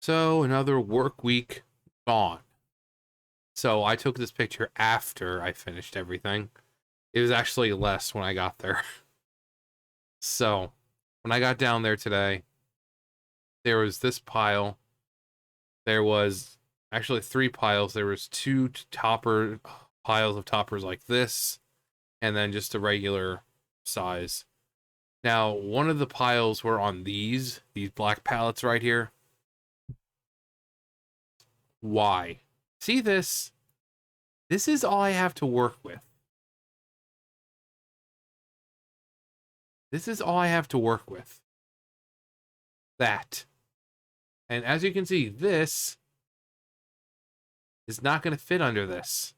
So another work week gone. So I took this picture after I finished everything. It was actually less when I got there. So when I got down there today, there was this pile. There was actually three piles. There was two topper piles of toppers like this, and then just a regular size. Now, one of the piles were on these black pallets right here. Why? See this? This is all I have to work with. This is all I have to work with. That. And as you can see, this is not going to fit under this.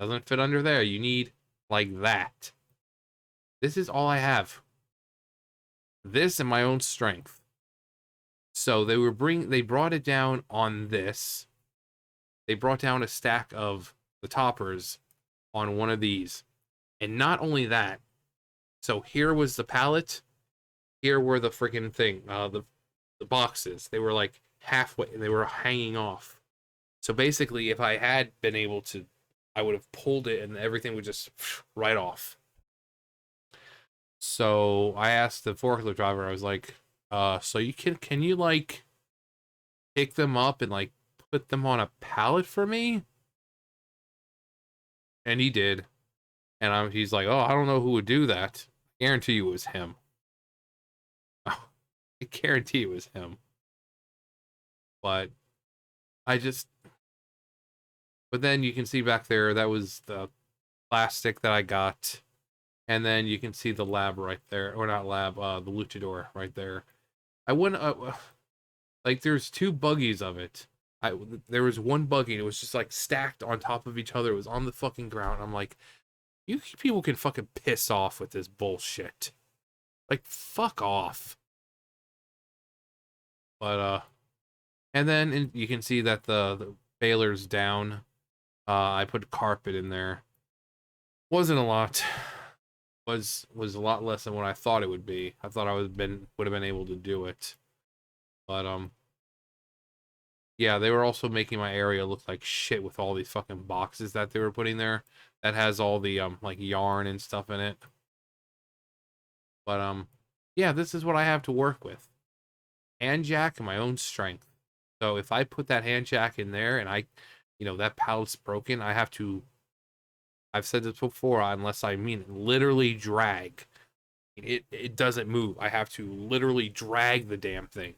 Doesn't fit under there. You need like that. This is all I have. This and my own strength. So they brought it down on this. They brought down a stack of the toppers on one of these. And not only that, so here was the pallet. Here were the freaking thing, the boxes. They were like halfway, and they were hanging off. So basically, if I had been able to, I would have pulled it and everything would just right off. So I asked the forklift driver, I was like, so can you like pick them up and like put them on a pallet for me? And he did. And he's like, oh, I don't know who would do that. I guarantee you it was him. I guarantee it was him. But I just, but then you can see back there, that was the plastic that I got. And then you can see the lab right there, or not lab, the luchador right there. I wouldn't, like, there's two buggies of it. There was one buggy, and it was just like stacked on top of each other. It was on the fucking ground. I'm like, you people can fucking piss off with this bullshit. Like, fuck off. But and then you can see that the baler's down. I put carpet in there. Wasn't a lot. Was a lot less than what I thought it would be. I thought I would have been able to do it. But yeah, they were also making my area look like shit with all these fucking boxes that they were putting there that has all the like yarn and stuff in it. But yeah, this is what I have to work with. Hand jack and my own strength. So if I put that hand jack in there and that pallet's broken, I have to, I've said this before, unless I mean it, literally drag. It doesn't move. I have to literally drag the damn thing.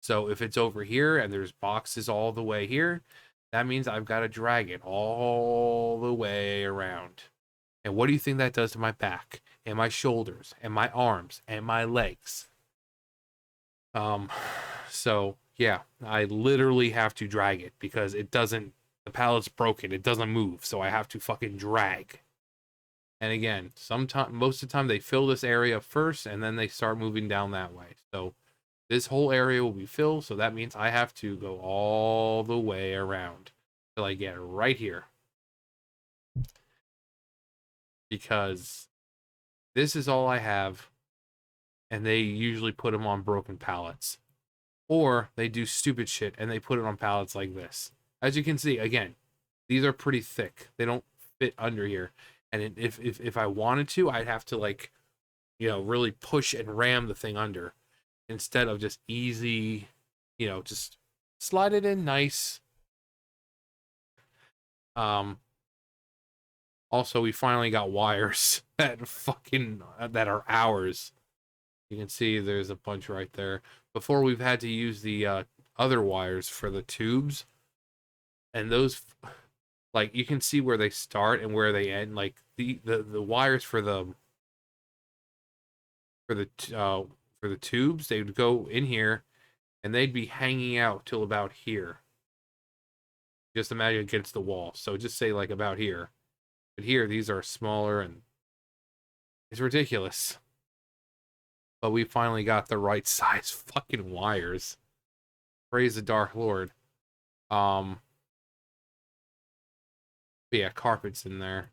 So if it's over here and there's boxes all the way here, that means I've got to drag it all the way around. And what do you think that does to my back and my shoulders and my arms and my legs? Um, so yeah, I literally have to drag it because the pallet's broken. It doesn't move. So I have to fucking drag. And again, most of the time they fill this area first and then they start moving down that way. So this whole area will be filled, so that means I have to go all the way around till I get right here. Because this is all I have, and they usually put them on broken pallets. Or they do stupid shit and they put it on pallets like this. As you can see, again, these are pretty thick. They don't fit under here. And if I wanted to, I'd have to like, really push and ram the thing under instead of just easy, just slide it in nice. Um, Also, we finally got wires that are ours. You can see there's a bunch right there. Before we've had to use the other wires for the tubes, and those, like, you can see where they start and where they end. Like the wires for the uh for the tubes, they would go in here and they'd be hanging out till about here. Just imagine against the wall. So just say like about here. But here, these are smaller and it's ridiculous. But we finally got the right size fucking wires. Praise the Dark Lord. Um, but yeah, carpet's in there.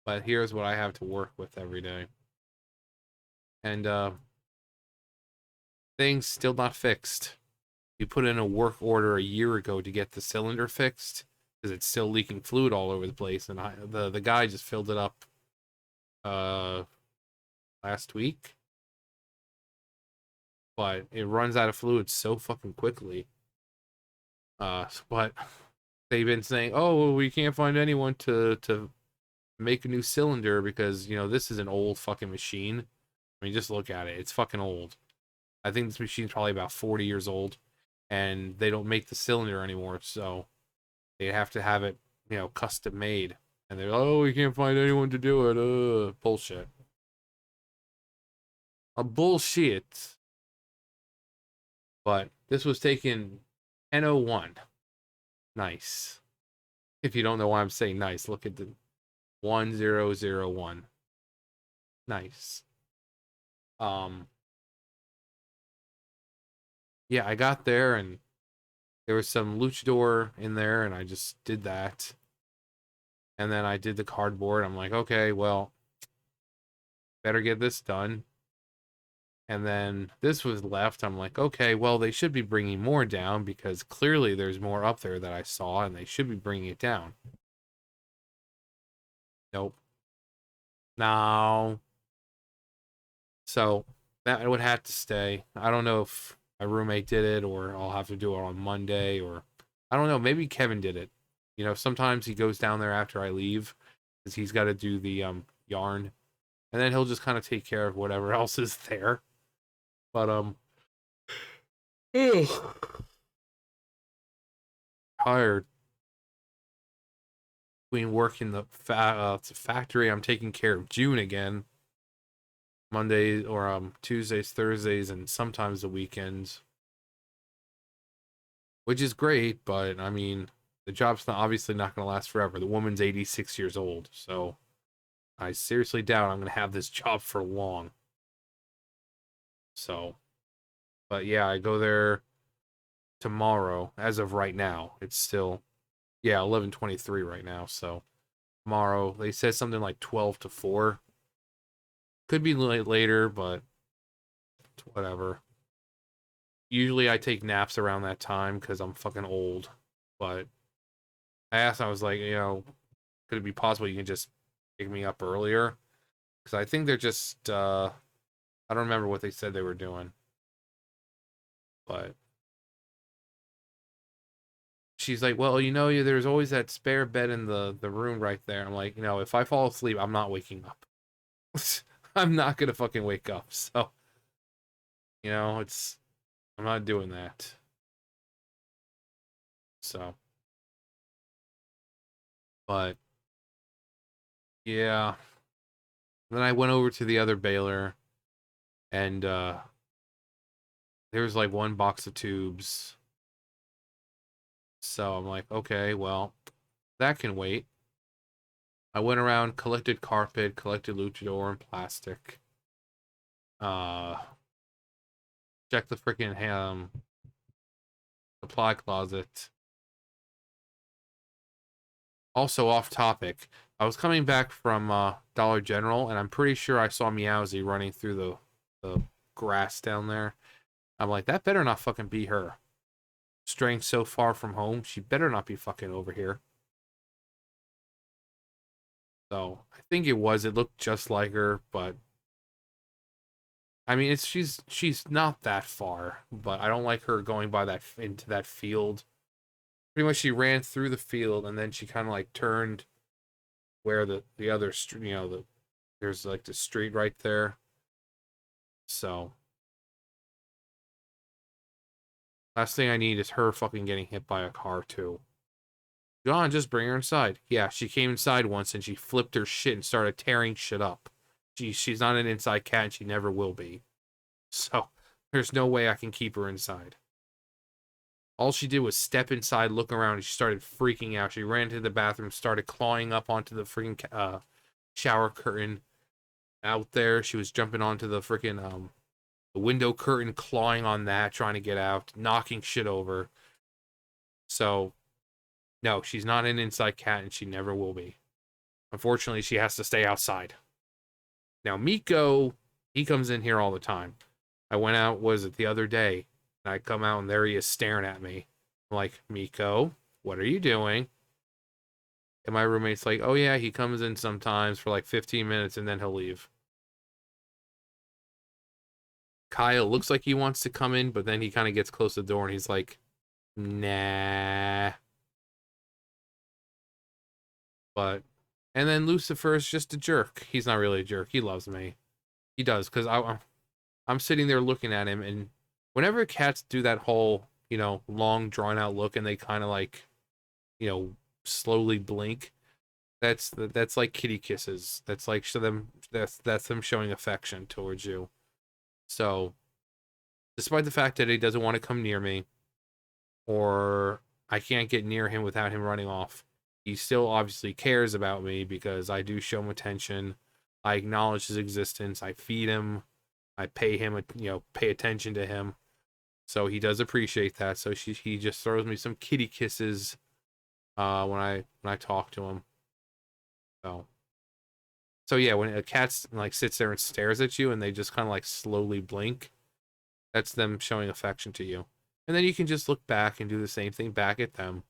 But here's what I have to work with every day. And Thing's still not fixed. We put in a work order a year ago to get the cylinder fixed because it's still leaking fluid all over the place, and the guy just filled it up uh last week, but it runs out of fluid so fucking quickly. But they've been saying, "Oh, well, we can't find anyone to make a new cylinder because, you know, this is an old fucking machine." I mean, just look at it. It's fucking old. I think this machine's probably about 40 years old, and they don't make the cylinder anymore, so they have to have it, you know, custom made. And they're, "Oh, we can't find anyone to do it." Bullshit. A bullshit. But this was taken 10:01. Nice. If you don't know why I'm saying nice, look at the 1001. Nice. Um, yeah, I got there and there was some luchador in there, and I just did that. And then I did the cardboard. I'm like, okay, well, better get this done. And then this was left. I'm like, okay, well, they should be bringing more down because clearly there's more up there that I saw, and they should be bringing it down. Nope. No. So that would have to stay. I don't know if my roommate did it or I'll have to do it on Monday, or I don't know. Maybe Kevin did it. You know, sometimes he goes down there after I leave because he's got to do the yarn, and then he'll just kind of take care of whatever else is there. But tired between working the factory. I'm taking care of June again. Mondays or Tuesdays, Thursdays, and sometimes the weekends, which is great. But I mean, the job's obviously not going to last forever. The woman's 86 years old, so I seriously doubt I'm going to have this job for long. So, but yeah, I go there tomorrow. As of right now, it's still 11:23 right now. So tomorrow they said something like 12 to 4. Could be later, but whatever. Usually I take naps around that time because I'm fucking old. But I asked, I was like, you know, could it be possible you can just pick me up earlier? Because I think they're just, I don't remember what they said they were doing. But she's like, well, you know, there's always that spare bed in the room right there. I'm like, you know, if I fall asleep, I'm not waking up. I'm not gonna fucking wake up. So, you know, I'm not doing that. So, but yeah. Then I went over to the other baler, and there was like one box of tubes. So I'm like, okay, well, that can wait. I went around, collected carpet, collected luchador and plastic. Uh, checked the freaking supply closet. Also off topic, I was coming back from Dollar General, and I'm pretty sure I saw Meowsy running through the grass down there. I'm like, that better not fucking be her. Straying so far from home, she better not be fucking over here. So I think it was. It looked just like her, but I mean, she's not that far. But I don't like her going by that into that field. Pretty much, she ran through the field and then she kind of like turned where the other street, you know, there's like the street right there. So last thing I need is her fucking getting hit by a car too. John, just bring her inside. Yeah, she came inside once and she flipped her shit and started tearing shit up. She's not an inside cat and she never will be. So there's no way I can keep her inside. All she did was step inside, look around, and she started freaking out. She ran to the bathroom, started clawing up onto the freaking shower curtain out there. She was jumping onto the freaking the window curtain, clawing on that, trying to get out, knocking shit over. So, no, she's not an inside cat, and she never will be. Unfortunately, she has to stay outside. Now, Miko, he comes in here all the time. I went out, was it the other day? And I come out and there he is staring at me. I'm like, Miko, what are you doing? And my roommate's like, oh yeah, he comes in sometimes for like 15 minutes and then he'll leave. Kyle looks like he wants to come in, but then he kind of gets close to the door and he's like, nah. But, and then Lucifer is just a jerk. He's not really a jerk. He loves me. He does, because I'm sitting there looking at him, and whenever cats do that whole, long drawn out look and they kind of like, slowly blink, that's like kitty kisses. That's like that's them showing affection towards you. So, despite the fact that he doesn't want to come near me, or I can't get near him without him running off, he still obviously cares about me because I do show him attention. I acknowledge his existence. I feed him. I pay him, pay attention to him. So he does appreciate that. So he just throws me some kitty kisses when I talk to him. So yeah, when a cat like sits there and stares at you and they just kind of like slowly blink, that's them showing affection to you. And then you can just look back and do the same thing back at them.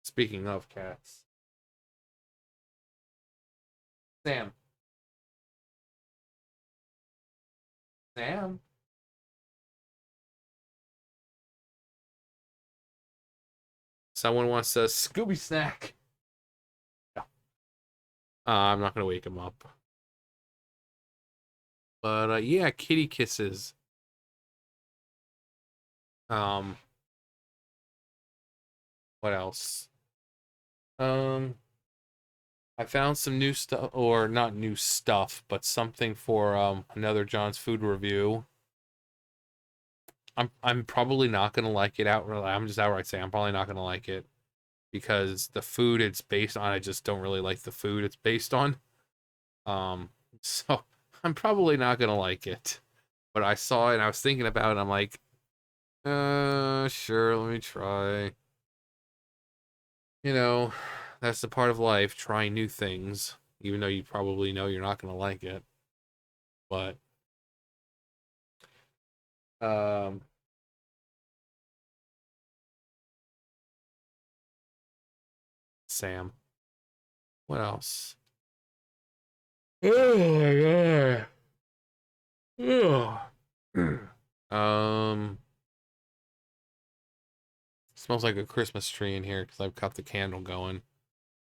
Speaking of cats, Sam. Sam. Someone wants a Scooby snack. No. I'm not gonna wake him up. But yeah, kitty kisses. Um, what else? Um, I found some new stuff, or not new stuff, but something for another John's Food review. I'm probably not gonna like it outright. I'm just outright saying I'm probably not gonna like it because the food it's based on, I just don't really like the food it's based on. Um, so I'm probably not gonna like it. But I saw it and I was thinking about it, and I'm like, sure, let me try. You know, that's the part of life, trying new things, even though you probably know you're not gonna like it. But um Sam. What else? Oh my god. Ugh. Smells like a Christmas tree in here because I've got the candle going.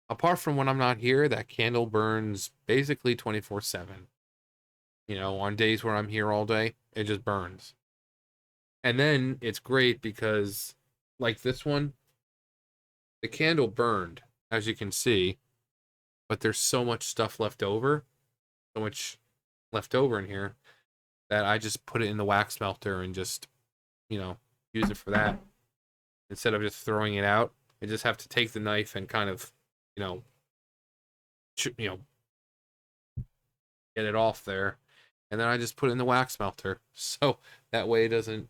Apart from when I'm not here, that candle burns basically 24/7. On days where I'm here all day, it just burns. And then it's great because, like this one, the candle burned, as you can see, but there's so much stuff left over, so much left over in here, that I just put it in the wax melter and just, use it for that. Instead of just throwing it out, I just have to take the knife and kind of, you know, you know, get it off there, and then I just put it in the wax melter, so that way it doesn't.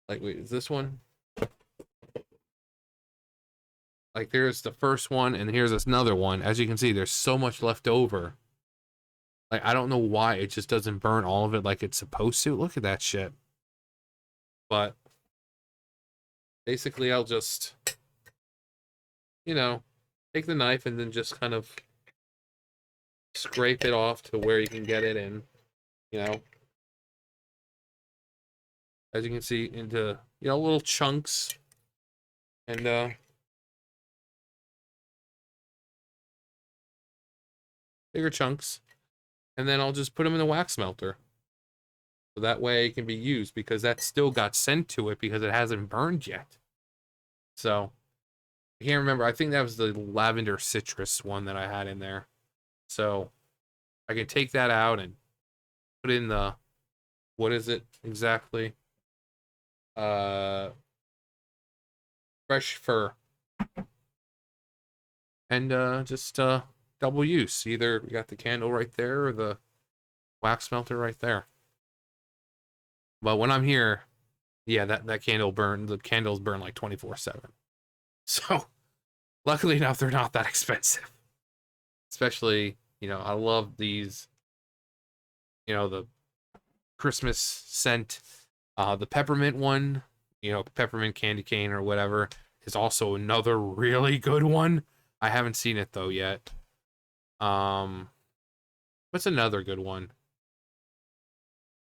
Like, wait, is this one? Like, there's the first one, and here's another one. As you can see, there's so much left over. Like, I don't know why it just doesn't burn all of it like it's supposed to. Look at that shit. But basically, I'll just, take the knife and then just kind of scrape it off to where you can get it in, you know, as you can see, into, little chunks. And, bigger chunks. And then I'll just put them in the wax melter. So that way it can be used, because that still got sent to it because it hasn't burned yet. So I can't remember. I think that was the lavender citrus one that I had in there. So I can take that out and put in the, what is it exactly? Fresh fir. And just double use. Either we got the candle right there or the wax melter right there. But when I'm here, yeah, that candle burn. The candles burn like 24/7. So luckily enough, they're not that expensive. Especially, I love these the Christmas scent. The peppermint one, peppermint candy cane or whatever, is also another really good one. I haven't seen it though yet. What's another good one?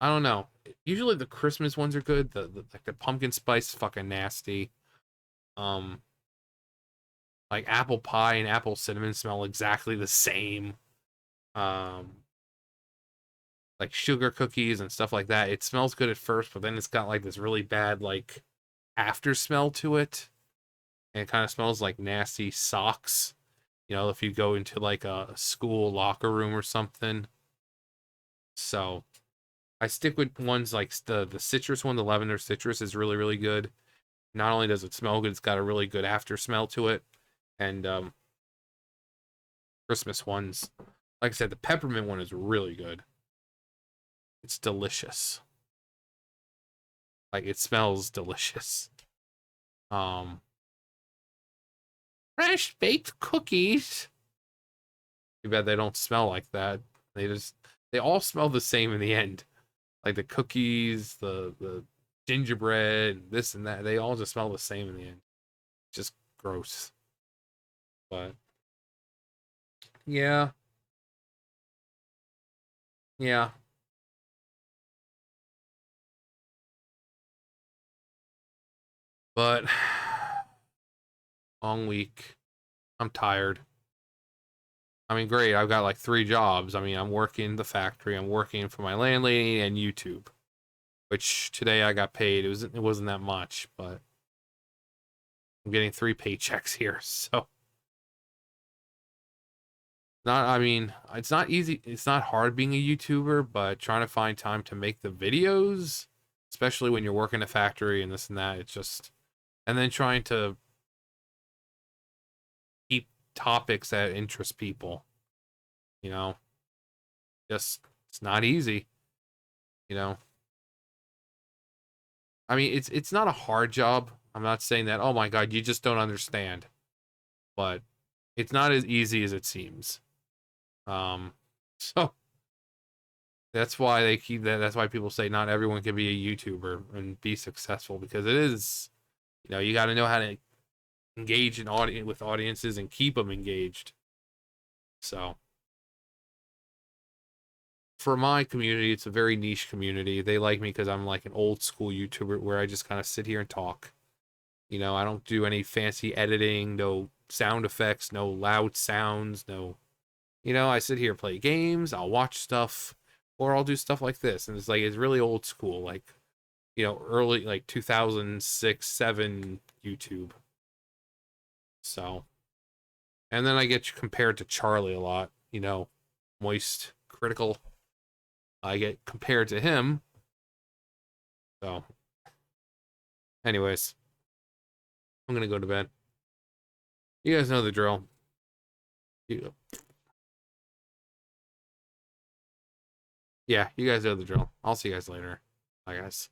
I don't know. Usually the Christmas ones are good. Like the pumpkin spice is fucking nasty. Um, like apple pie and apple cinnamon smell exactly the same. Um, like sugar cookies and stuff like that. It smells good at first, but then it's got like this really bad like after smell to it. And it kind of smells like nasty socks. If you go into like a school locker room or something. So I stick with ones like the citrus one, the lavender citrus is really, really good. Not only does it smell good, it's got a really good after smell to it. And Christmas ones, like I said, the peppermint one is really good. It's delicious. Like it smells delicious. Um Fresh baked cookies. Too bad they don't smell like that. They all smell the same in the end. Like the cookies, the gingerbread, this and that, they all just smell the same in the end. Just gross. But yeah. Yeah. But long week. I'm tired. I mean, great. I've got like 3 jobs. I mean, I'm working the factory, I'm working for my landlady and YouTube. Which today I got paid. It wasn't that much, but I'm getting 3 paychecks here, so I mean, it's not easy. It's not hard being a YouTuber, but trying to find time to make the videos, especially when you're working a factory and this and that, it's just, and then trying to keep topics that interest people, you know, just, it's not easy, you know. I mean, it's not a hard job. I'm not saying that, oh my God, you just don't understand, but it's not as easy as it seems. So that's why they keep that. That's why people say not everyone can be a YouTuber and be successful, because it is, you got to know how to engage in audience with audiences and keep them engaged. So for my community, it's a very niche community. They like me because I'm like an old school YouTuber where I just kind of sit here and talk. I don't do any fancy editing, no sound effects, no loud sounds, no. I sit here, play games, I'll watch stuff, or I'll do stuff like this. And it's really old school, like, early, like 2006, 7 YouTube. So, and then I get compared to Charlie a lot, Moist Critical. I get compared to him. So, anyways, I'm going to go to bed. You guys know the drill. Yeah, you guys know the drill. I'll see you guys later. Bye, guys.